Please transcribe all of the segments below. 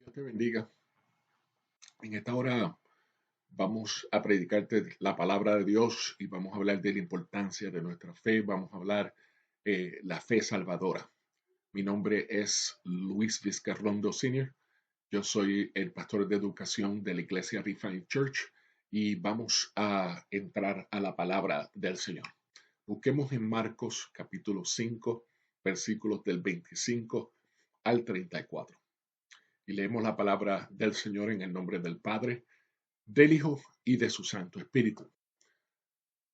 Dios te bendiga. En esta hora vamos a predicarte la palabra de Dios y vamos a hablar de la importancia de nuestra fe. Vamos a hablar la fe salvadora. Mi nombre es Luis Vizcarrondo Sr. Yo soy el pastor de educación de la iglesia Refined Church y vamos a entrar a la palabra del Señor. Busquemos en Marcos capítulo 5, versículos del 25 al 34. Y leemos la palabra del Señor en el nombre del Padre, del Hijo y de su Santo Espíritu.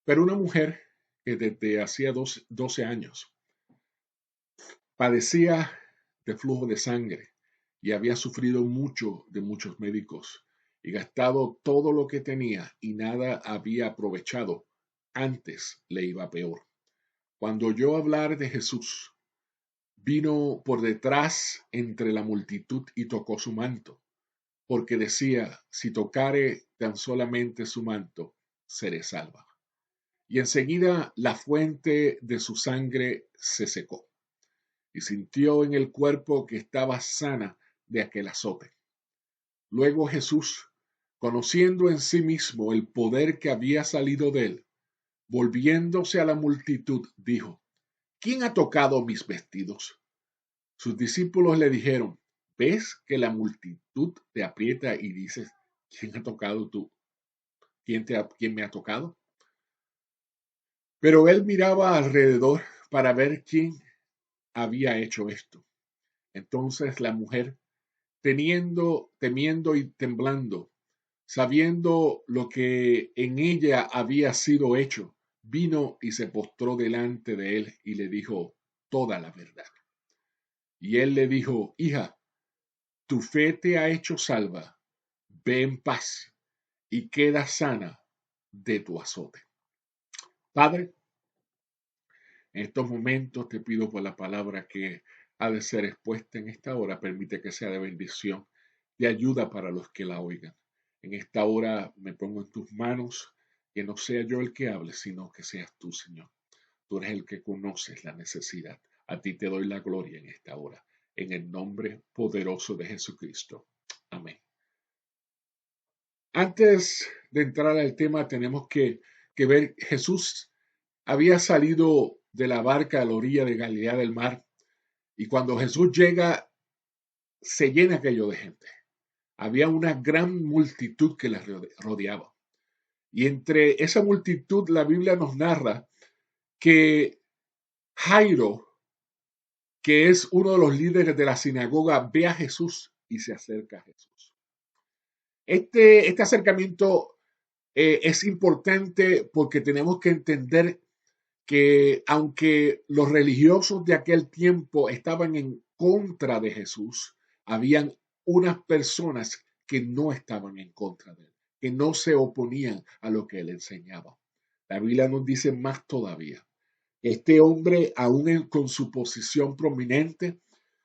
Pero una mujer que desde hacía 12 años padecía de flujo de sangre y había sufrido mucho de muchos médicos y gastado todo lo que tenía y nada había aprovechado, antes le iba peor. Cuando oyó hablar de Jesús, vino por detrás entre la multitud y tocó su manto, porque decía: si tocare tan solamente su manto, seré salva. Y enseguida la fuente de su sangre se secó, y sintió en el cuerpo que estaba sana de aquel azote. Luego Jesús, conociendo en sí mismo el poder que había salido de él, volviéndose a la multitud, dijo: ¿quién ha tocado mis vestidos? Sus discípulos le dijeron: ¿ves que la multitud te aprieta y dices: ¿quién ha tocado tú? ¿Quién me ha tocado? Pero él miraba alrededor para ver quién había hecho esto. Entonces la mujer, temiendo y temblando, sabiendo lo que en ella había sido hecho, vino y se postró delante de él y le dijo toda la verdad. Y él le dijo: hija, tu fe te ha hecho salva, ve en paz y queda sana de tu azote. Padre, en estos momentos te pido por la palabra que ha de ser expuesta en esta hora, permite que sea de bendición, de ayuda para los que la oigan. En esta hora me pongo en tus manos, que no sea yo el que hable, sino que seas tú, Señor. Tú eres el que conoces la necesidad. A ti te doy la gloria en esta hora, en el nombre poderoso de Jesucristo. Amén. Antes de entrar al tema, tenemos que ver, Jesús había salido de la barca a la orilla de Galilea del mar, y cuando Jesús llega, se llena aquello de gente. Había una gran multitud que les rodeaba. Y entre esa multitud, la Biblia nos narra que Jairo, que es uno de los líderes de la sinagoga, ve a Jesús y se acerca a Jesús. Este acercamiento es importante porque tenemos que entender que aunque los religiosos de aquel tiempo estaban en contra de Jesús, habían unas personas que no estaban en contra de él, que no se oponían a lo que él enseñaba. La Biblia nos dice más todavía. Este hombre, aún con su posición prominente,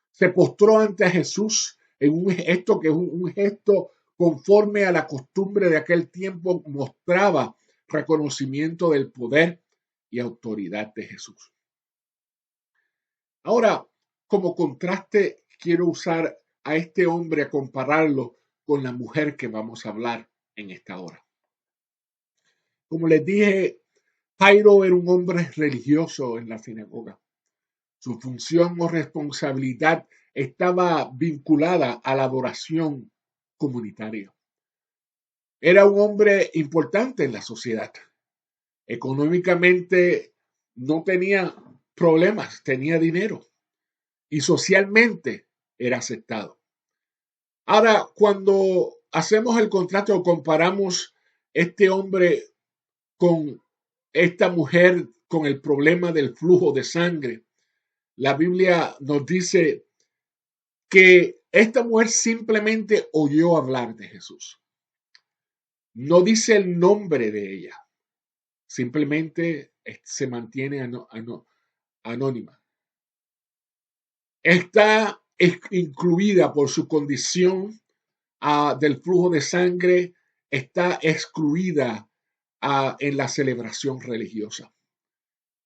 se postró ante Jesús en un gesto que es un gesto conforme a la costumbre de aquel tiempo, mostraba reconocimiento del poder y autoridad de Jesús. Ahora, como contraste, quiero usar a este hombre a compararlo con la mujer que vamos a hablar en esta hora. Como les dije, Jairo era un hombre religioso en la sinagoga. Su función o responsabilidad estaba vinculada a la adoración comunitaria. Era un hombre importante en la sociedad. Económicamente no tenía problemas, tenía dinero y socialmente era aceptado. Ahora, cuando hacemos el contraste o comparamos este hombre con esta mujer con el problema del flujo de sangre, la Biblia nos dice que esta mujer simplemente oyó hablar de Jesús. No dice el nombre de ella, simplemente se mantiene anónima. Está incluida por su condición del flujo de sangre, está excluida en la celebración religiosa.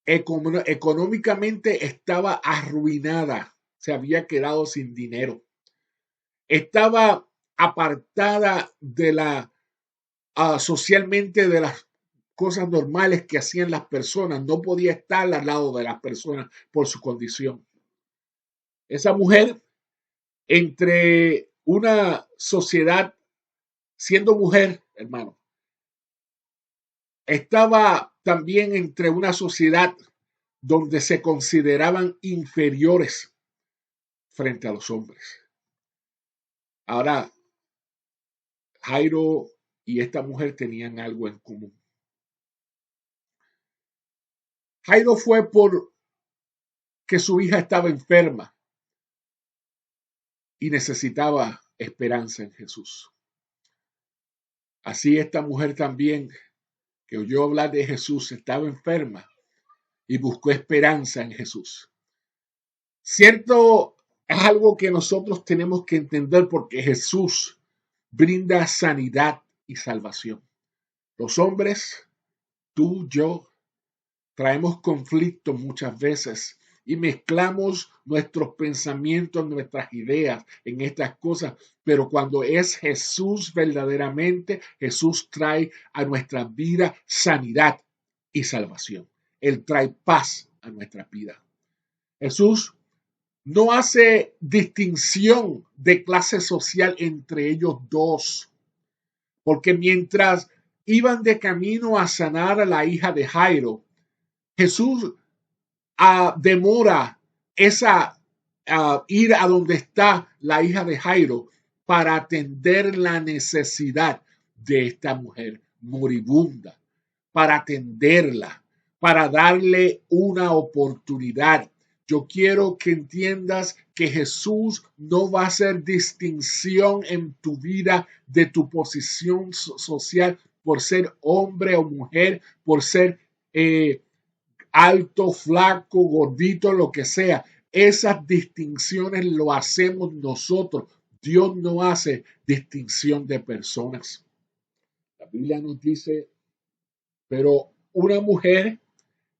Económicamente estaba arruinada, se había quedado sin dinero. estaba apartada de la socialmente de las cosas normales que hacían las personas, no podía estar al lado de las personas por su condición. Esa mujer, entre una sociedad, siendo mujer, hermano, estaba también entre una sociedad donde se consideraban inferiores frente a los hombres. Ahora, Jairo y esta mujer tenían algo en común. Jairo fue por que su hija estaba enferma y necesitaba esperanza en Jesús. Así esta mujer también, que oyó hablar de Jesús, estaba enferma y buscó esperanza en Jesús. Cierto, es algo que nosotros tenemos que entender porque Jesús brinda sanidad y salvación. Los hombres, tú, yo, traemos conflictos muchas veces y mezclamos nuestros pensamientos, nuestras ideas en estas cosas, pero cuando es Jesús verdaderamente, Jesús trae a nuestra vida sanidad y salvación. Él trae paz a nuestra vida. Jesús no hace distinción de clase social entre ellos dos, porque mientras iban de camino a sanar a la hija de Jairo, Jesús demora ir a donde está la hija de Jairo para atender la necesidad de esta mujer moribunda, para atenderla, para darle una oportunidad. Yo quiero que entiendas que Jesús no va a hacer distinción en tu vida de tu posición social por ser hombre o mujer, por ser alto, flaco, gordito, lo que sea. Esas distinciones lo hacemos nosotros. Dios no hace distinción de personas. La Biblia nos dice, pero una mujer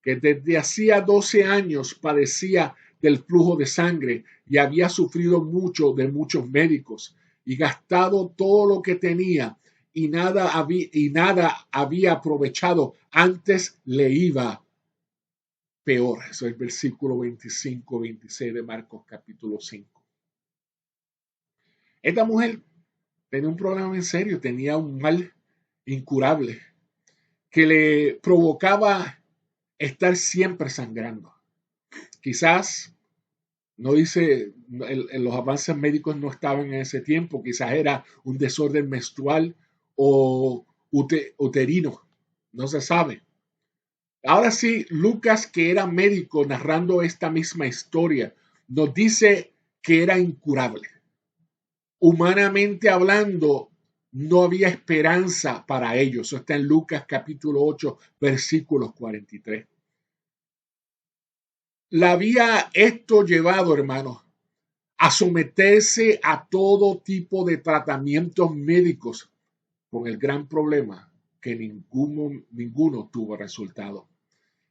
que desde hacía 12 años padecía del flujo de sangre y había sufrido mucho de muchos médicos y gastado todo lo que tenía y nada había aprovechado, antes le iba peor. Eso es el versículo 25-26 de Marcos capítulo 5. Esta mujer tenía un problema en serio, tenía un mal incurable que le provocaba estar siempre sangrando. Quizás, no dice, los avances médicos no estaban en ese tiempo, quizás era un desorden menstrual o uterino, no se sabe. Ahora sí, Lucas, que era médico narrando esta misma historia, nos dice que era incurable. Humanamente hablando, no había esperanza para ellos. Eso está en Lucas capítulo 8, versículos 43. La había esto llevado, hermanos, a someterse a todo tipo de tratamientos médicos, con el gran problema que ninguno tuvo resultado.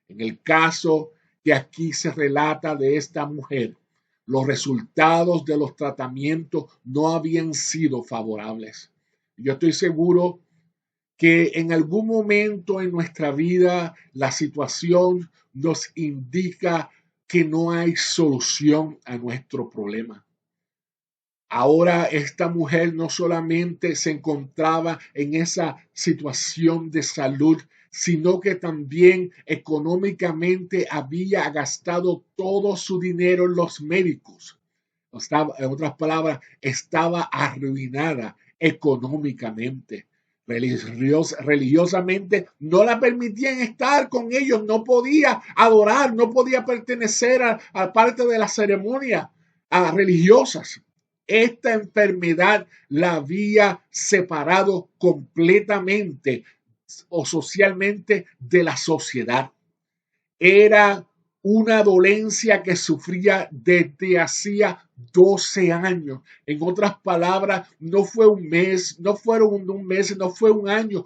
En el caso que aquí se relata de esta mujer, los resultados de los tratamientos no habían sido favorables. Yo estoy seguro que en algún momento en nuestra vida la situación nos indica que no hay solución a nuestro problema. Ahora esta mujer no solamente se encontraba en esa situación de salud, sino que también económicamente había gastado todo su dinero en los médicos. En otras palabras, estaba arruinada económicamente. Religiosamente no la permitían estar con ellos, no podía adorar, no podía pertenecer a parte de las ceremonias religiosas. Esta enfermedad la había separado completamente o socialmente de la sociedad. Era una dolencia que sufría desde hacía 12 años. En otras palabras, no fue un mes, no fueron un mes, no fue un año.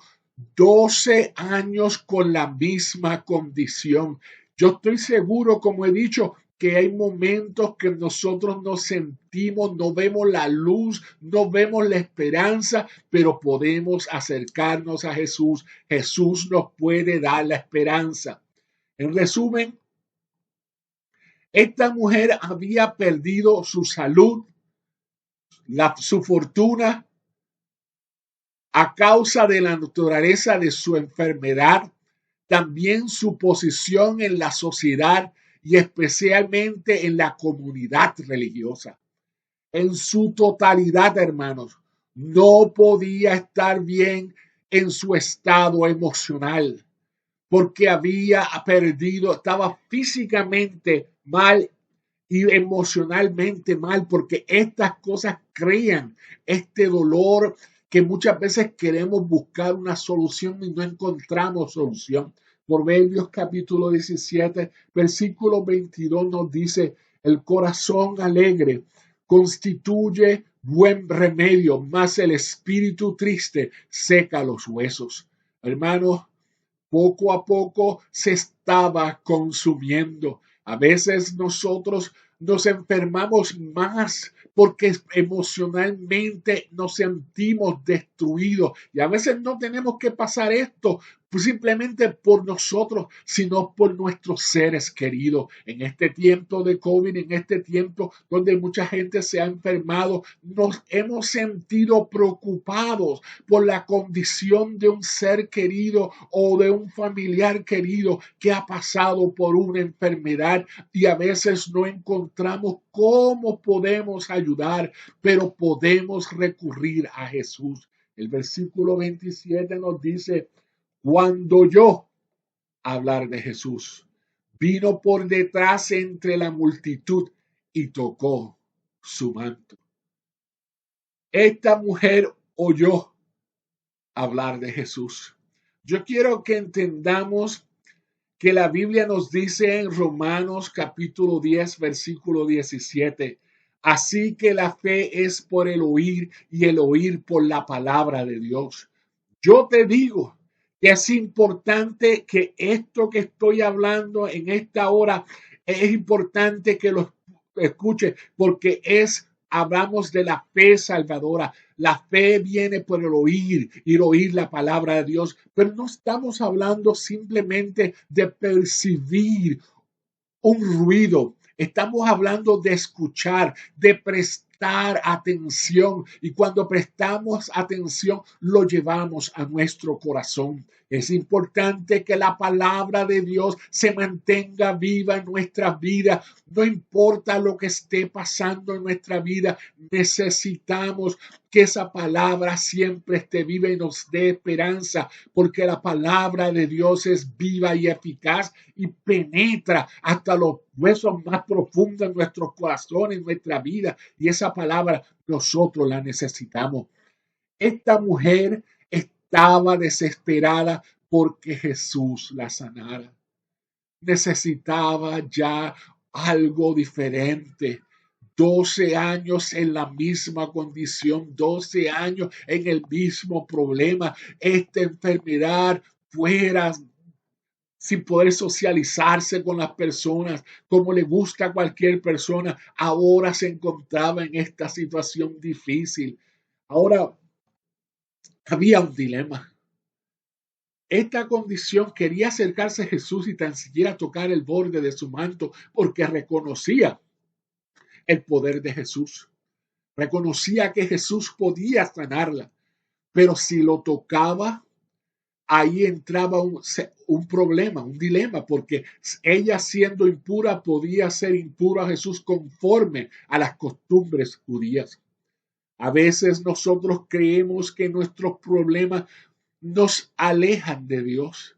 12 años con la misma condición. Yo estoy seguro, como he dicho, que hay momentos que nosotros nos sentimos, no vemos la luz, no vemos la esperanza, pero podemos acercarnos a Jesús. Jesús nos puede dar la esperanza. En resumen, esta mujer había perdido su salud, su fortuna, a causa de la naturaleza de su enfermedad, también su posición en la sociedad y especialmente en la comunidad religiosa. En su totalidad, hermanos, no podía estar bien en su estado emocional porque había perdido, estaba físicamente mal y emocionalmente mal, porque estas cosas crean este dolor que muchas veces queremos buscar una solución y no encontramos solución. Proverbios capítulo 17, versículo 22 nos dice, el corazón alegre constituye buen remedio, mas el espíritu triste seca los huesos. Hermanos, poco a poco se estaba consumiendo. A veces nosotros nos enfermamos más porque emocionalmente nos sentimos destruidos. Y a veces no tenemos que pasar esto simplemente por nosotros, sino por nuestros seres queridos. En este tiempo de COVID, en este tiempo donde mucha gente se ha enfermado, nos hemos sentido preocupados por la condición de un ser querido o de un familiar querido que ha pasado por una enfermedad y a veces no encontramos cómo podemos ayudar, pero podemos recurrir a Jesús. El versículo 27 nos dice, cuando yo hablar de Jesús, vino por detrás entre la multitud y tocó su manto. Esta mujer oyó hablar de Jesús. Yo quiero que entendamos que la Biblia nos dice en Romanos capítulo 10, versículo 17, así que la fe es por el oír y el oír por la palabra de Dios. Yo te digo que es importante que esto que estoy hablando en esta hora, es importante que lo escuche porque hablamos de la fe salvadora. La fe viene por el oír y el oír la palabra de Dios, pero no estamos hablando simplemente de percibir un ruido. Estamos hablando de escuchar, de prestar atención. Y cuando prestamos atención, lo llevamos a nuestro corazón. Es importante que la palabra de Dios se mantenga viva en nuestra vida. No importa lo que esté pasando en nuestra vida, necesitamos que esa palabra siempre esté viva y nos dé esperanza, porque la palabra de Dios es viva y eficaz y penetra hasta los huesos más profundos de nuestros corazones, en nuestra vida. Y esa palabra nosotros la necesitamos. Esta mujer estaba desesperada porque Jesús la sanara. Necesitaba ya algo diferente. 12 años en la misma condición, 12 años en el mismo problema. Esta enfermedad fuera sin poder socializarse con las personas como le gusta a cualquier persona, ahora se encontraba en esta situación difícil. Ahora había un dilema. Esta condición quería acercarse a Jesús y tan siquiera tocar el borde de su manto porque reconocía el poder de Jesús. Reconocía que Jesús podía sanarla, pero si lo tocaba, ahí entraba un problema, un dilema, porque ella siendo impura podía ser impura a Jesús conforme a las costumbres judías. A veces nosotros creemos que nuestros problemas nos alejan de Dios,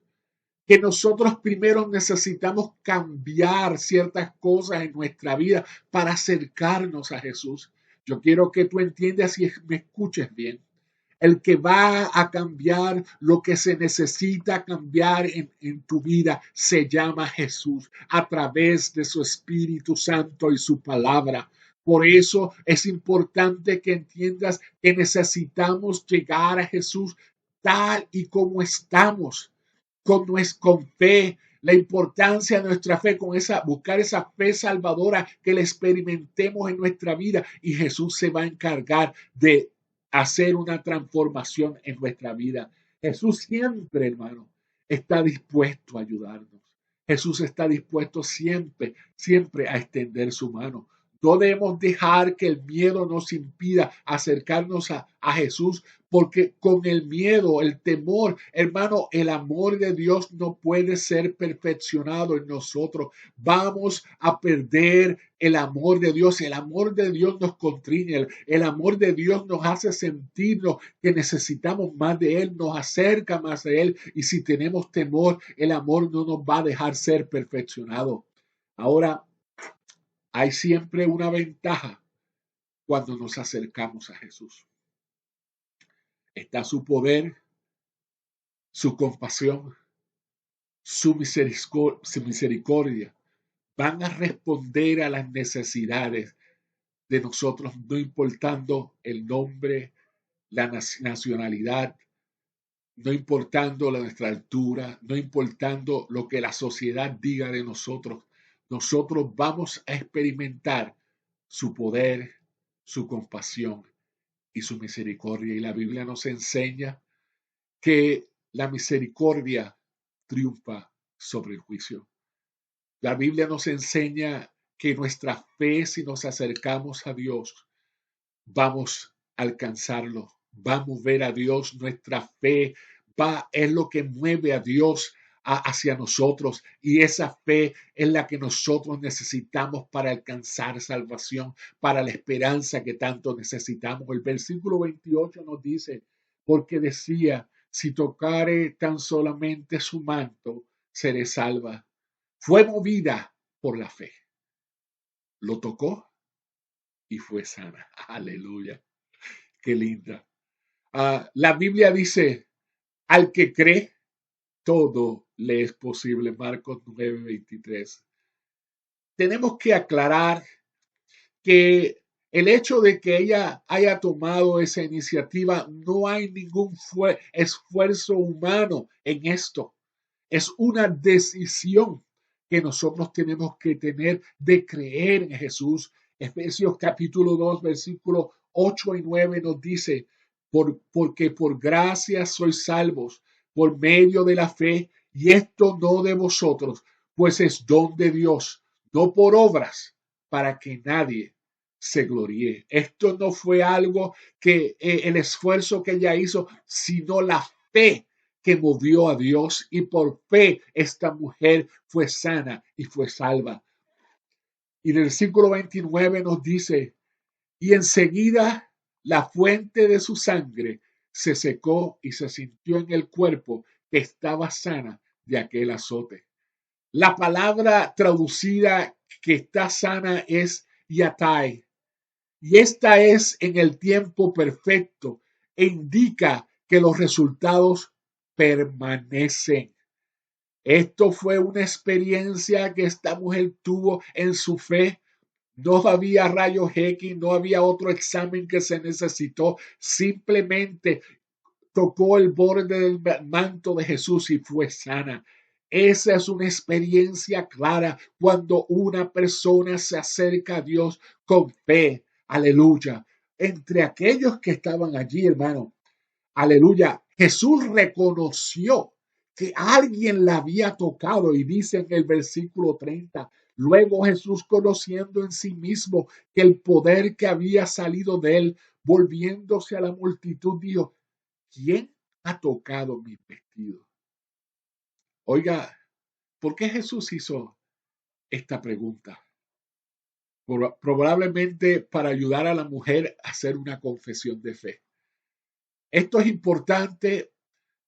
que nosotros primero necesitamos cambiar ciertas cosas en nuestra vida para acercarnos a Jesús. Yo quiero que tú entiendas y me escuches bien. El que va a cambiar lo que se necesita cambiar en tu vida se llama Jesús a través de su Espíritu Santo y su palabra. Por eso es importante que entiendas que necesitamos llegar a Jesús tal y como estamos, con fe, la importancia de nuestra fe, con buscar esa fe salvadora que la experimentemos en nuestra vida, y Jesús se va a encargar de hacer una transformación en nuestra vida. Jesús siempre, hermano, está dispuesto a ayudarnos. Jesús está dispuesto siempre, siempre a extender su mano. No debemos dejar que el miedo nos impida acercarnos a Jesús, porque con el miedo, el temor, hermano, el amor de Dios no puede ser perfeccionado en nosotros. Vamos a perder el amor de Dios. El amor de Dios nos constriñe. El amor de Dios nos hace sentirnos que necesitamos más de Él, nos acerca más a Él. Y si tenemos temor, el amor no nos va a dejar ser perfeccionado. Ahora, hay siempre una ventaja cuando nos acercamos a Jesús. Está su poder, su compasión, su misericordia. Van a responder a las necesidades de nosotros, no importando el nombre, la nacionalidad, no importando nuestra altura, no importando lo que la sociedad diga de nosotros. Nosotros vamos a experimentar su poder, su compasión y su misericordia. Y la Biblia nos enseña que la misericordia triunfa sobre el juicio. La Biblia nos enseña que nuestra fe, si nos acercamos a Dios, vamos a alcanzarlo, vamos a ver a Dios. Nuestra fe es lo que mueve a Dios hacia nosotros, y esa fe es la que nosotros necesitamos para alcanzar salvación, para la esperanza que tanto necesitamos. El versículo 28 nos dice, porque decía, si tocare tan solamente su manto, seré salva. Fue movida por la fe. Lo tocó y fue sana. Aleluya. Qué linda. La Biblia dice, al que cree, todo le es posible. Marcos 9:23. Tenemos que aclarar que el hecho de que ella haya tomado esa iniciativa, no hay ningún esfuerzo humano en esto. Es una decisión que nosotros tenemos que tener de creer en Jesús. Efesios capítulo 2, versículos 8 y 9 nos dice, porque por gracia sois salvos por medio de la fe, y esto no de vosotros, pues es don de Dios, no por obras, para que nadie se gloríe. Esto no fue algo que el esfuerzo que ella hizo, sino la fe que movió a Dios, y por fe esta mujer fue sana y fue salva. Y en el versículo 29 nos dice, y enseguida la fuente de su sangre se secó y se sintió en el cuerpo que estaba sana de aquel azote. La palabra traducida que está sana es yatai, y esta es en el tiempo perfecto e indica que los resultados permanecen. Esto fue una experiencia que esta mujer tuvo en su fe. No había rayos X, no había otro examen que se necesitó. Simplemente tocó el borde del manto de Jesús y fue sana. Esa es una experiencia clara cuando una persona se acerca a Dios con fe. Aleluya. Entre aquellos que estaban allí, hermano, aleluya, Jesús reconoció que alguien la había tocado, y dice en el versículo 30, luego Jesús, conociendo en sí mismo que el poder que había salido de él, volviéndose a la multitud, dijo, ¿quién ha tocado mi vestido? Oiga, ¿por qué Jesús hizo esta pregunta? Probablemente para ayudar a la mujer a hacer una confesión de fe. Esto es importante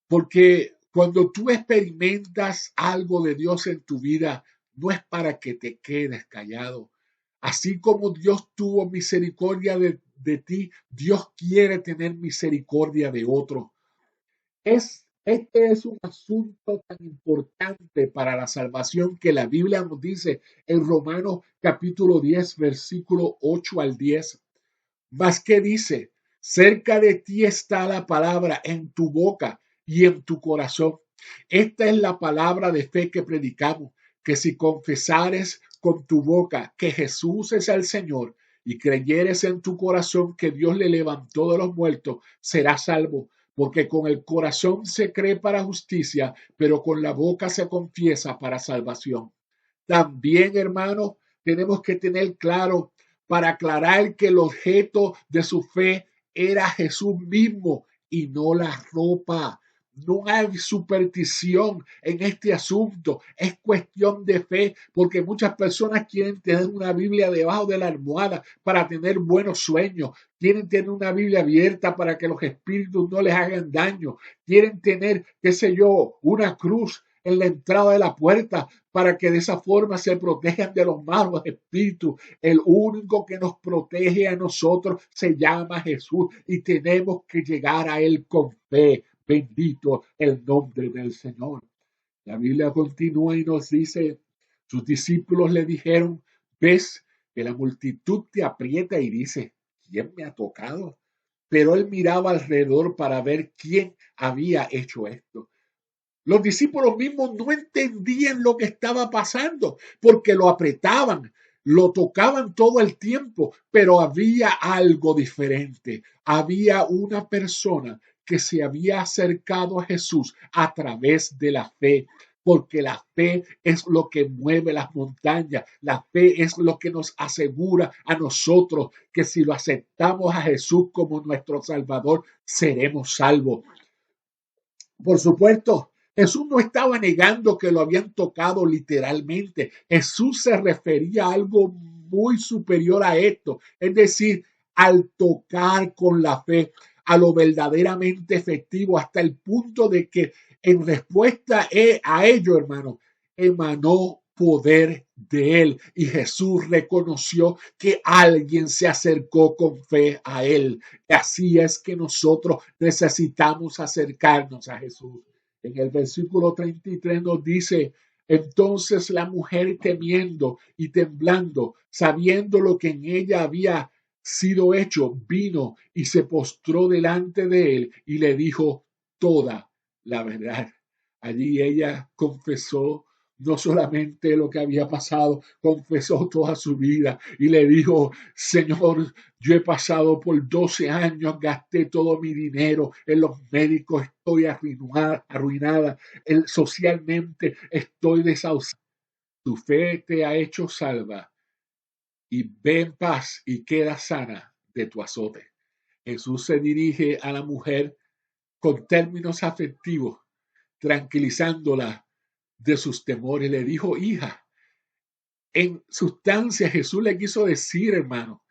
porque cuando tú experimentas algo de Dios en tu vida, no es para que te quedes callado. Así como Dios tuvo misericordia de ti, Dios quiere tener misericordia de otro. Este es un asunto tan importante para la salvación que la Biblia nos dice en Romanos capítulo 10, versículo 8 al 10. Mas ¿qué dice? Cerca de ti está la palabra, en tu boca y en tu corazón. Esta es la palabra de fe que predicamos, que si confesares con tu boca que Jesús es el Señor y creyeres en tu corazón que Dios le levantó de los muertos, serás salvo. Porque con el corazón se cree para justicia, pero con la boca se confiesa para salvación. También, hermanos, tenemos que tener claro para aclarar que el objeto de su fe era Jesús mismo y no la ropa. No hay superstición en este asunto, es cuestión de fe, porque muchas personas quieren tener una Biblia debajo de la almohada para tener buenos sueños, quieren tener una Biblia abierta para que los espíritus no les hagan daño, quieren tener, qué sé yo, una cruz en la entrada de la puerta para que de esa forma se protejan de los malos espíritus. El único que nos protege a nosotros se llama Jesús y tenemos que llegar a él con fe. Bendito el nombre del Señor. La Biblia continúa y nos dice, sus discípulos le dijeron, ves que la multitud te aprieta y dice, ¿quién me ha tocado? Pero él miraba alrededor para ver quién había hecho esto. Los discípulos mismos no entendían lo que estaba pasando porque lo apretaban, lo tocaban todo el tiempo, pero había algo diferente. Había una persona que se había acercado a Jesús a través de la fe, porque la fe es lo que mueve las montañas, la fe es lo que nos asegura a nosotros que si lo aceptamos a Jesús como nuestro Salvador, seremos salvos. Por supuesto, Jesús no estaba negando que lo habían tocado literalmente. Jesús se refería a algo muy superior a esto, es decir, al tocar con la fe, a lo verdaderamente efectivo, hasta el punto de que en respuesta a ello, hermano, emanó poder de él y Jesús reconoció que alguien se acercó con fe a él. Así es que nosotros necesitamos acercarnos a Jesús. En el versículo 33 nos dice, entonces la mujer temiendo y temblando, sabiendo lo que en ella había sido hecho, vino y se postró delante de él y le dijo toda la verdad. Allí ella confesó no solamente lo que había pasado, confesó toda su vida y le dijo, Señor, yo he pasado por 12 años, gasté todo mi dinero en los médicos, estoy arruinada, socialmente estoy desahuciada. Tu fe te ha hecho salva y ve en paz y queda sana de tu azote. Jesús se dirige a la mujer con términos afectivos, tranquilizándola de sus temores. Le dijo, hija, en sustancia Jesús le quiso decir, hermano,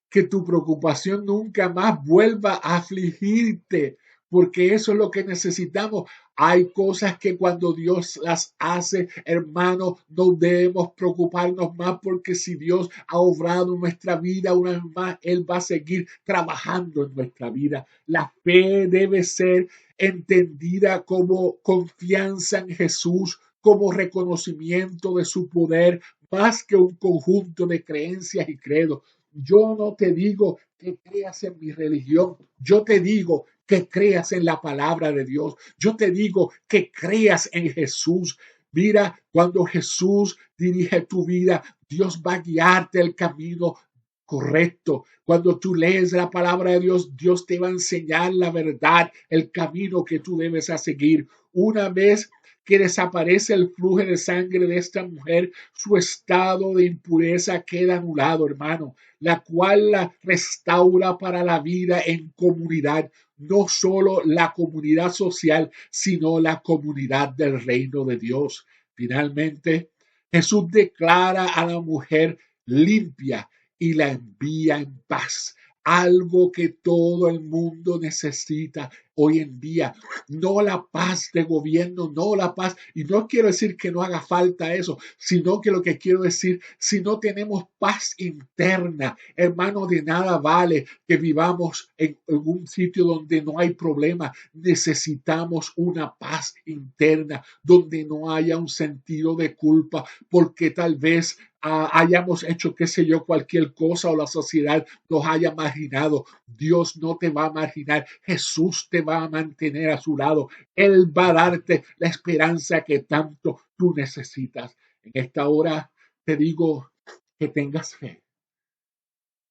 que tu preocupación nunca más vuelva a afligirte, porque eso es lo que necesitamos. Hay cosas que cuando Dios las hace, hermano, no debemos preocuparnos más, porque si Dios ha obrado en nuestra vida una vez más, Él va a seguir trabajando en nuestra vida. La fe debe ser entendida como confianza en Jesús, como reconocimiento de su poder, más que un conjunto de creencias y credos. Yo no te digo que creas en mi religión, yo te digo que creas en la palabra de Dios, yo te digo que creas en Jesús. Mira, cuando Jesús dirige tu vida, Dios va a guiarte el camino correcto. Cuando tú lees la palabra de Dios, Dios te va a enseñar la verdad, el camino que tú debes a seguir. Una vez que desaparece el flujo de sangre de esta mujer, su estado de impureza queda anulado, hermano, la cual la restaura para la vida en comunidad, no solo la comunidad social, sino la comunidad del reino de Dios. Finalmente, Jesús declara a la mujer limpia y la envía en paz. Algo que todo el mundo necesita hoy en día. No la paz de gobierno, no la paz. Y no quiero decir que no haga falta eso, sino que lo que quiero decir, si no tenemos paz interna, hermano, de nada vale que vivamos en un sitio donde no hay problema. Necesitamos una paz interna, donde no haya un sentido de culpa, porque tal vez hayamos hecho, qué sé yo, cualquier cosa o la sociedad nos haya marginado. Dios no te va a marginar. Jesús te va a mantener a su lado. Él va a darte la esperanza que tanto tú necesitas. En esta hora te digo que tengas fe,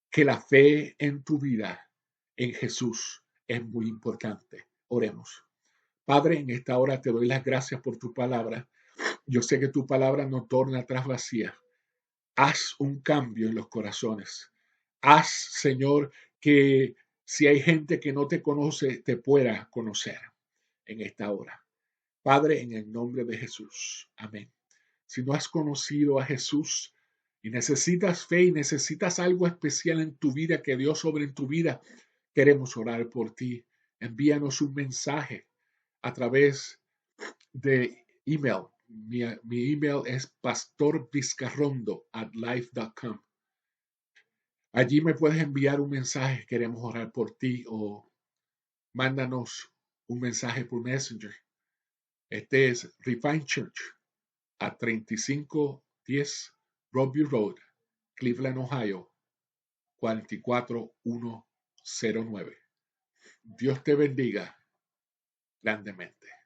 que la fe en tu vida, en Jesús, es muy importante. Oremos. Padre, en esta hora te doy las gracias por tu palabra. Yo sé que tu palabra no torna atrás vacía. Haz un cambio en los corazones. Haz, Señor, que si hay gente que no te conoce, te pueda conocer en esta hora. Padre, en el nombre de Jesús. Amén. Si no has conocido a Jesús y necesitas fe y necesitas algo especial en tu vida, que Dios sobre en tu vida, queremos orar por ti. Envíanos un mensaje a través de email. Mi email es pastorvizcarrondo@life.com. Allí me puedes enviar un mensaje, queremos orar por ti, o mándanos un mensaje por Messenger. Este es Refine Church a 3510 Roadview Road, Cleveland, Ohio, 44109. Dios te bendiga grandemente.